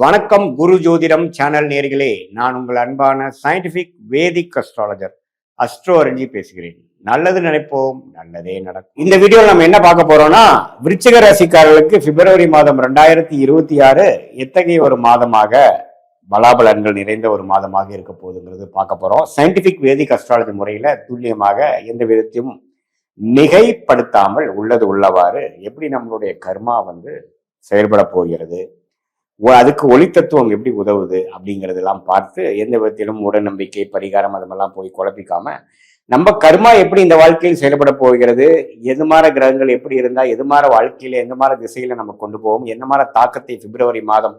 வணக்கம் குரு ஜோதிடம் சேனல் நேர்களே, நான் உங்கள் அன்பான சயின்டிபிக் வேதிக் அஸ்ட்ராலஜர் அஸ்ட்ரோரஞ்சி பேசுகிறேன். நல்லது நினைப்போம், நல்லதே நடக்கும். இந்த வீடியோவில் நம்ம என்ன பார்க்க போறோம்னா, விருச்சிக ராசிக்காரர்களுக்கு பிப்ரவரி மாதம் 2026 எத்தகைய ஒரு மாதமாக பலாபலன்கள் நிறைந்த ஒரு மாதமாக இருக்க போகுதுங்கிறது பார்க்க போறோம். சயின்டிபிக் வேதிக் அஸ்ட்ராலஜி முறையில துல்லியமாக எந்த விதத்தையும் மிகைப்படுத்தாமல் உள்ளது உள்ளவாறு எப்படி நம்மளுடைய கர்மா செயல்பட போகிறது, அதுக்கு ஒளி தத்துவம் எப்படி உதவுது அப்படிங்கிறதெல்லாம் பார்த்து எந்த விதத்திலும் மூடநம்பிக்கை பரிகாரம் அதெல்லாம் போய் குழப்பிக்காம நம்ம கர்மா எப்படி இந்த வாழ்க்கையில் செயல்பட போகிறது, எது மாதிரி கிரகங்கள் எப்படி இருந்தா எது மாதிரி வாழ்க்கையில எந்த மாதிரி திசையில நம்ம கொண்டு போவோம், என்ன மாதிரி தாக்கத்தை பிப்ரவரி மாதம்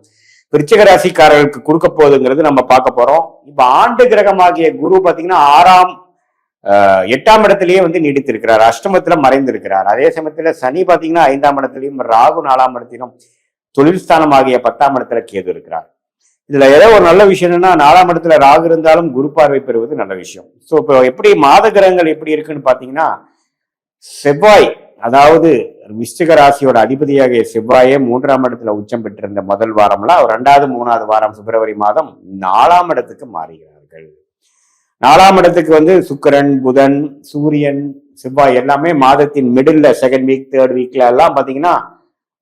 விருச்சிக ராசிக்காரர்களுக்கு கொடுக்க போகுதுங்கிறது நம்ம பார்க்க போறோம். இப்ப ஆண்டு கிரகமாகிய குரு பாத்தீங்கன்னா 8ஆம் இடத்திலேயே நீடித்திருக்கிறார், அஷ்டமத்துல மறைந்திருக்கிறார். அதே சமயத்துல சனி பாத்தீங்கன்னா 5ஆம் இடத்திலையும், ராகு 4ஆம் இடத்திலும், தொழில் ஸ்தானம் ஆகிய 10ஆம் இடத்துல கேது இருக்கிறார். இதுல ஏதோ ஒரு நல்ல விஷயம் என்னன்னா, 4ஆம் இடத்துல ராகு இருந்தாலும் குரு பார்வை பெறுவது நல்ல விஷயம். ஸோ இப்போ எப்படி மாத கிரகங்கள் எப்படி இருக்குன்னு பாத்தீங்கன்னா, செவ்வாய், அதாவது விருச்சிக ராசியோட அதிபதியாகிய செவ்வாயே 3ஆம் இடத்துல உச்சம் பெற்றிருந்த முதல் வாரம்லாம் 2வது 3வது வாரம் பிப்ரவரி மாதம் 4ஆம் இடத்துக்கு மாறுகிறார்கள். 4ஆம் இடத்துக்கு சுக்கிரன், புதன், சூரியன், செவ்வாய் எல்லாமே மாதத்தின் மிடில், செகண்ட் வீக், தேர்ட் வீக்ல எல்லாம் பாத்தீங்கன்னா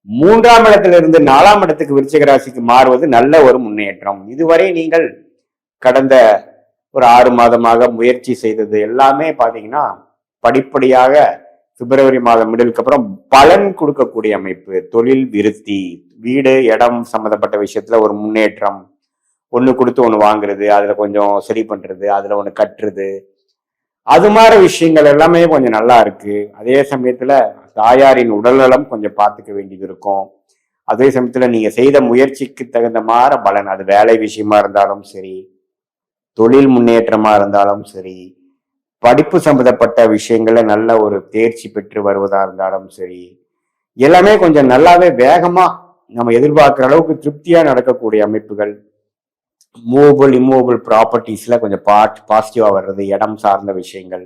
3ஆம் இடத்துல இருந்து 4ஆம் இடத்துக்கு விருச்சிக ராசிக்கு மாறுவது நல்ல ஒரு முன்னேற்றம். இதுவரை நீங்கள் கடந்த ஒரு 6 மாதமாக முயற்சி செய்தது எல்லாமே பாத்தீங்கன்னா படிப்படியாக பிப்ரவரி மாதம் மிடிலுக்கு அப்புறம் பலன் கொடுக்கக்கூடிய அமைப்பு. தொழில் விருத்தி, வீடு இடம் சம்மந்தப்பட்ட விஷயத்துல ஒரு முன்னேற்றம், ஒண்ணு கொடுத்து ஒண்ணு வாங்குறது, அதுல கொஞ்சம் சரி பண்றது, அதுல ஒண்ணு கட்டுறது, அது மாதிரி விஷயங்கள் எல்லாமே கொஞ்சம் நல்லா இருக்கு. அதே சமயத்துல தாயாரின் உடல்நலம் கொஞ்சம் பார்த்துக்க வேண்டியது இருக்கும். அதே சமயத்துல நீங்க செய்த முயற்சிக்கு தகுந்த மாதிரி பலன், அது வேலை விஷயமா இருந்தாலும் சரி, தொழில் முன்னேற்றமா இருந்தாலும் சரி, படிப்பு சம்பந்தப்பட்ட விஷயங்கள்ல நல்ல ஒரு தேர்ச்சி பெற்று வருவதா இருந்தாலும் சரி, எல்லாமே கொஞ்சம் நல்லாவே வேகமா நம்ம எதிர்பார்க்கிற அளவுக்கு திருப்தியா நடக்கக்கூடிய அமைப்புகள். மூவபிள் இம்மூவபிள் ப்ராப்பர்ட்டிஸ்ல கொஞ்சம் பாசிட்டிவா வர்றது, இடம் சார்ந்த விஷயங்கள்,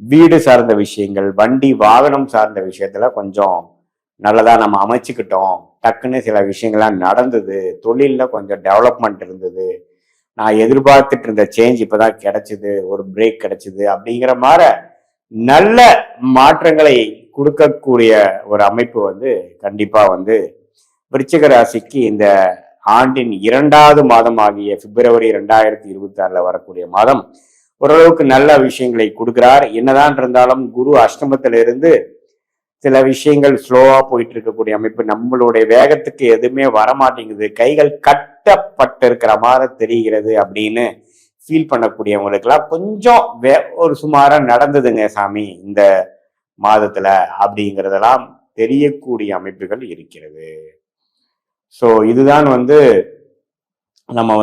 வீடு சார்ந்த விஷயங்கள், வண்டி வாகனம் சார்ந்த விஷயத்துல கொஞ்சம் நல்லதா நம்ம அமைச்சுக்கிட்டோம், டக்குன்னு சில விஷயங்கள்லாம் நடந்தது, தொழில்ல கொஞ்சம் டெவலப்மெண்ட் இருந்தது, நான் எதிர்பார்த்துட்டு இருந்த சேஞ்ச் இப்பதான் கிடைச்சது, ஒரு பிரேக் கிடைச்சது அப்படிங்கிற மாதிரி நல்ல மாற்றங்களை கொடுக்கக்கூடிய ஒரு அமைப்பு கண்டிப்பா விருச்சிக ராசிக்கு இந்த ஆண்டின் 2வது மாதம் ஆகிய பிப்ரவரி 2026 வரக்கூடிய மாதம் ஓரளவுக்கு நல்ல விஷயங்களை கொடுக்கிறார். என்னதான் இருந்தாலும் குரு அஷ்டமத்திலிருந்து சில விஷயங்கள் ஸ்லோவா போயிட்டு இருக்கக்கூடிய அமைப்பு. நம்மளுடைய வேகத்துக்கு எதுவுமே வரமாட்டேங்குது, கைகள் கட்டப்பட்டு இருக்கிற மாதிரி தெரிகிறது அப்படின்னு ஃபீல் பண்ணக்கூடியவங்களுக்கெல்லாம் கொஞ்சம் ஒரு சுமாரா நடந்ததுங்க சாமி இந்த மாதத்துல அப்படிங்கிறதெல்லாம் தெரியக்கூடிய அமைப்புகள் இருக்கிறது. ஸோ இதுதான் நம்ம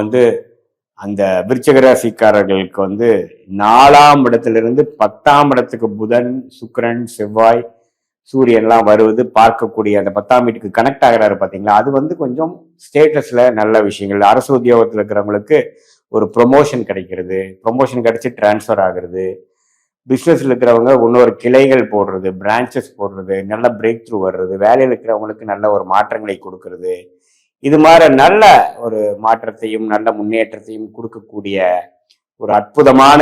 அந்த விருச்சிக ராசிக்காரர்களுக்கு 4ஆம் இடத்திலிருந்து 10ஆம் இடத்துக்கு புதன், சுக்கிரன், செவ்வாய், சூரியன்லாம் வருவது பார்க்கக்கூடிய அந்த 10ஆம் வீட்டுக்கு கனெக்ட் ஆகிறாரு பார்த்தீங்களா, அது கொஞ்சம் ஸ்டேட்டஸ்ல நல்ல விஷயங்கள். அரசு உத்தியோகத்தில் இருக்கிறவங்களுக்கு ஒரு ப்ரொமோஷன் கிடைக்கிறது, ப்ரொமோஷன் கிடைச்சி டிரான்ஸ்ஃபர் ஆகுறது, பிஸ்னஸ்ல இருக்கிறவங்க இன்னொரு கிளைகள் போடுறது, பிரான்ச்சஸ் போடுறது, நல்ல பிரேக் த்ரூ வர்றது, வேலையில் இருக்கிறவங்களுக்கு நல்ல ஒரு மாற்றங்களை கொடுக்கறது, இது மாதிரி நல்ல ஒரு மாற்றத்தையும் நல்ல முன்னேற்றத்தையும் கொடுக்கக்கூடிய ஒரு அற்புதமான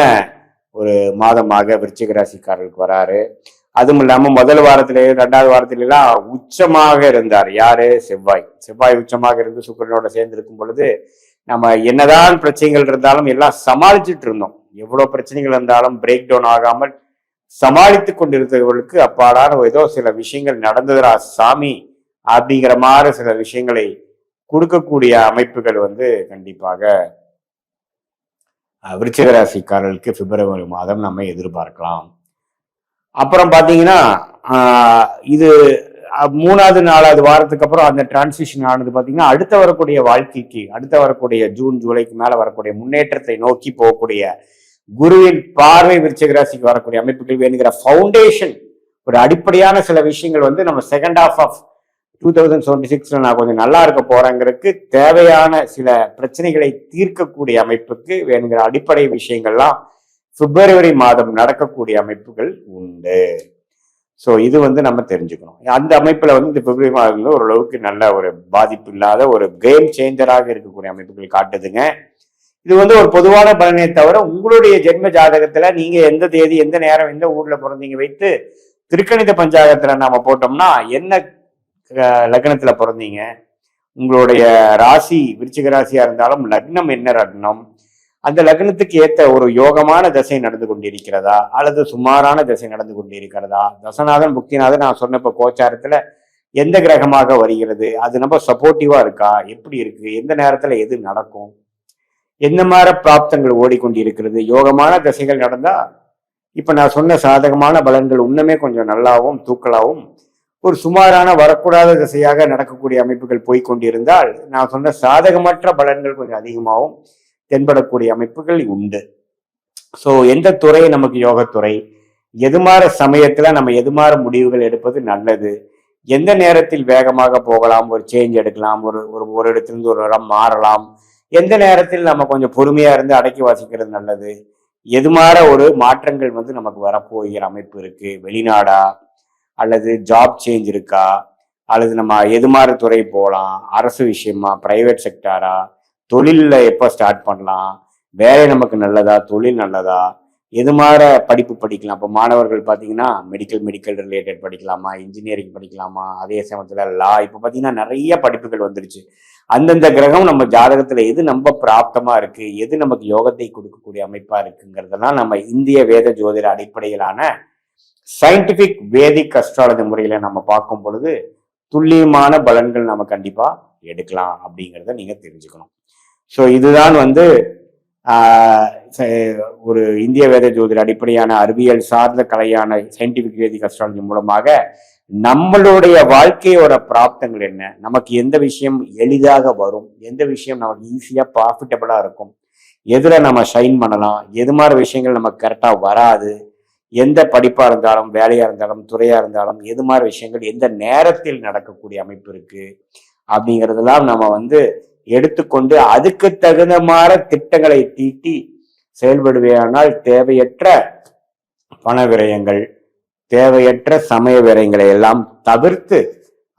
ஒரு மாதமாக விருச்சிக ராசிக்காரர்களுக்கு வராரு. அதுவும் இல்லாம முதல் வாரத்திலே 2வது வாரத்திலாம் உச்சமாக இருந்தார். யாரு? செவ்வாய். செவ்வாய் உச்சமாக இருந்து சுக்கிரனோட சேர்ந்து இருக்கும் பொழுது நம்ம என்னதான் பிரச்சனைகள் இருந்தாலும் எல்லாம் சமாளிச்சுட்டு இருந்தோம். எவ்வளவு பிரச்சனைகள் இருந்தாலும் பிரேக் டவுன் ஆகாமல் சமாளித்து கொண்டிருந்தவர்களுக்கு அப்பாடான ஏதோ சில விஷயங்கள் நடந்ததுரா சாமி அப்படிங்கிற மாதிரி சில விஷயங்களை கொடுக்கக்கூடிய அமைப்புகள் கண்டிப்பாக விருச்சிக ராசிக்காரர்களுக்கு பிப்ரவரி மாதம் நம்ம எதிர்பார்க்கலாம். அப்புறம் பாத்தீங்கன்னா இது 3வது 4வது வாரத்துக்கு அப்புறம் அந்த டிரான்சிஷன் ஆனது பாத்தீங்கன்னா அடுத்த வரக்கூடிய வாழ்க்கைக்கு, அடுத்த வரக்கூடிய ஜூன் ஜூலைக்கு மேல வரக்கூடிய முன்னேற்றத்தை நோக்கி போகக்கூடிய குருவின் பார்வை விருச்சிக ராசிக்கு வரக்கூடிய அமைப்புகள் வேணுங்கிற ஃபவுண்டேஷன், ஒரு அடிப்படையான சில விஷயங்கள் நம்ம செகண்ட் ஹாஃப் ஆஃப் 2026 நான் கொஞ்சம் நல்லா இருக்க போறேங்கிறதுக்கு தேவையான சில பிரச்சனைகளை தீர்க்கக்கூடிய அமைப்புக்கு வேணுங்கிற அடிப்படை விஷயங்கள்லாம் பிப்ரவரி மாதம் நடக்கக்கூடிய அமைப்புகள் உண்டு. ஸோ இது வந்து நம்ம தெரிஞ்சுக்கணும். அந்த அமைப்புல வந்து இந்த பிப்ரவரி மாதங்கள் ஓரளவுக்கு நல்ல ஒரு பாதிப்பு இல்லாத ஒரு கேம் சேஞ்சராக இருக்கக்கூடிய அமைப்புகள் காட்டுதுங்க. இது வந்து ஒரு பொதுவான பலனை தவிர உங்களுடைய ஜென்ம ஜாதகத்துல நீங்க எந்த தேதி, எந்த நேரம், எந்த ஊர்ல பிறந்தீங்க வைத்து திருக்கணித பஞ்சாங்கத்துல நாம போட்டோம்னா என்ன லக்னத்துல பிறந்தீங்க, உங்களுடைய ராசி விருச்சிக ராசியா இருந்தாலும் லக்னம் என்ன லக்னம், அந்த லக்னத்துக்கு ஏத்த ஒரு யோகமான தசை நடந்து கொண்டிருக்கிறதா அல்லது சுமாரான தசை நடந்து கொண்டிருக்கிறதா, தசநாதன் புக்திநாதன் நான் சொன்ன இப்ப கோச்சாரத்துல எந்த கிரகமாக வருகிறது, அது நம்ம சப்போர்ட்டிவா இருக்கா, எப்படி இருக்கு, எந்த நேரத்துல எது நடக்கும், எந்த மாதிரி பிராப்தங்கள் ஓடிக்கொண்டிருக்கிறது, யோகமான தசைகள் நடந்தா இப்ப நான் சொன்ன சாதகமான பலன்கள் இன்னுமே கொஞ்சம் நல்லாவும் தூக்கலாவும், ஒரு சுமாரான வரக்கூடாத திசையாக நடக்கக்கூடிய அமைப்புகள் போய்கொண்டிருந்தால் நான் சொன்ன சாதகமற்ற பலன்கள் கொஞ்சம் அதிகமாகவும் தென்படக்கூடிய அமைப்புகள் உண்டு. ஸோ எந்த துறை நமக்கு யோகத்துறை, எது மாதிரி சமயத்துல நம்ம எது மாதிரி முடிவுகள் எடுப்பது நல்லது, எந்த நேரத்தில் வேகமாக போகலாம், ஒரு சேஞ்ச் எடுக்கலாம், ஒரு இடத்திலிருந்து ஒரு இடம் மாறலாம், எந்த நேரத்தில் நம்ம கொஞ்சம் பொறுமையா இருந்து அடக்கி வாசிக்கிறது நல்லது, எது மாதிரி ஒரு மாற்றங்கள் வந்து நமக்கு வரப்போகிற அமைப்பு இருக்கு, வெளிநாடா அல்லது ஜாப் சேஞ்ச் இருக்கா, அல்லது நம்ம எது மாதிரி துறை போகலாம், அரசு விஷயமா, பிரைவேட் செக்டாரா, தொழிலில் எப்போ ஸ்டார்ட் பண்ணலாம், வேலை நமக்கு நல்லதா, தொழில் நல்லதா, எது மாதிரி படிப்பு படிக்கலாம். இப்போ மாணவர்கள் பார்த்தீங்கன்னா மெடிக்கல் ரிலேட்டட் படிக்கலாமா, இன்ஜினியரிங் படிக்கலாமா, அதே சமயத்தில் லா, இப்போ பார்த்தீங்கன்னா நிறைய படிப்புகள் வந்துருச்சு. அந்தந்த கிரகம் நம்ம ஜாதகத்துல எது நம்ம பிராப்தமா இருக்கு, எது நமக்கு யோகத்தை கொடுக்கக்கூடிய அமைப்பா இருக்குங்கிறதெல்லாம் நம்ம இந்திய வேத ஜோதிட அடிப்படையிலான சயின்டிபிக் வேதிக் அஸ்ட்ராலஜி முறையில நம்ம பார்க்கும் பொழுது துல்லியமான பலன்கள் நம்ம கண்டிப்பா எடுக்கலாம் அப்படிங்கிறத நீங்க தெரிஞ்சுக்கணும். ஸோ இதுதான் வந்து ஒரு இந்திய வேத ஜோதிட அடிப்படையான அறிவியல் சார்ந்த கலையான சயின்டிபிக் வேதிக் அஸ்ட்ராலஜி மூலமாக நம்மளுடைய வாழ்க்கையோட பிராப்தங்கள் என்ன, நமக்கு எந்த விஷயம் எளிதாக வரும், எந்த விஷயம் நமக்கு ஈஸியா ப்ராஃபிட்டபிளா இருக்கும், எதுல நம்ம ஷைன் பண்ணலாம், எது மாதிரி விஷயங்கள் நமக்கு கரெக்டா வராது, எந்த படிப்பா இருந்தாலும் வேலையா இருந்தாலும் துறையா இருந்தாலும் எது மாதிரி விஷயங்கள் எந்த நேரத்தில் நடக்கக்கூடிய அமைப்பு இருக்கு அப்படிங்கிறதெல்லாம் நம்ம வந்து எடுத்துக்கொண்டு அதுக்கு தகுந்த மாதிரி திட்டங்களை தீட்டி செயல்படுவேயானால் தேவையற்ற பண விரயங்கள், தேவையற்ற சமய விரயங்களை எல்லாம் தவிர்த்து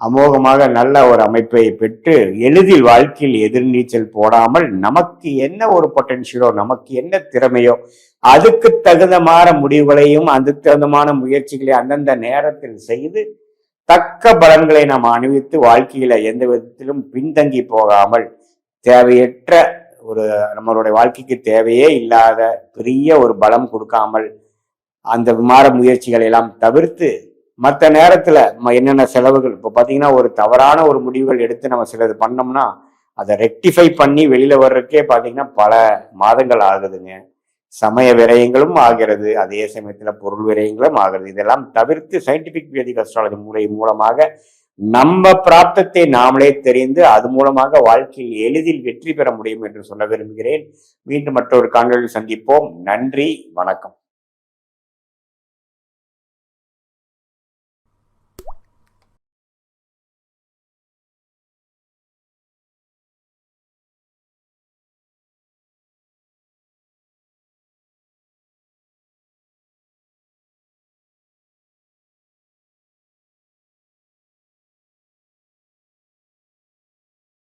அமோகமாக நல்ல ஒரு அமைப்பை பெற்று எளிதில் வாழ்க்கையில் எதிர்நீச்சல் போடாமல் நமக்கு என்ன ஒரு பொட்டன்ஷியலோ, நமக்கு என்ன திறமையோ அதுக்கு தகுந்தமான முடிவுகளையும் அதுக்கு தகுந்தமான முயற்சிகளை அந்தந்த நேரத்தில் செய்து தக்க பலன்களை நாம் அணிவித்து வாழ்க்கையில எந்த விதத்திலும் பின்தங்கி போகாமல் தேவையற்ற ஒரு நம்மளுடைய வாழ்க்கைக்கு தேவையே இல்லாத பெரிய ஒரு பலம் கொடுக்காமல் அந்த மாற முயற்சிகளை எல்லாம் தவிர்த்து மற்ற நேரத்துல என்னென்ன செலவுகள், இப்போ பாத்தீங்கன்னா ஒரு தவறான ஒரு முடிவுகள் எடுத்து நம்ம சிலது பண்ணோம்னா அதை ரெக்டிஃபை பண்ணி வெளியில வர்றதுக்கே பாத்தீங்கன்னா பல மாதங்கள் ஆகுதுங்க. சமய விரயங்களும் ஆகிறது, அதே சமயத்துல பொருள் விரயங்களும் ஆகிறது. இதெல்லாம் தவிர்த்து சயின்டிபிக் வேதிக் அஸ்ட்ராலஜி முறை மூலமாக நம்ம பிராப்தத்தை நாமளே தெரிந்து அது மூலமாக வாழ்க்கையில் எளிதில் வெற்றி பெற முடியும் என்று சொல்ல விரும்புகிறேன். மீண்டும் மற்றொரு காணொலியில் சந்திப்போம். நன்றி, வணக்கம்.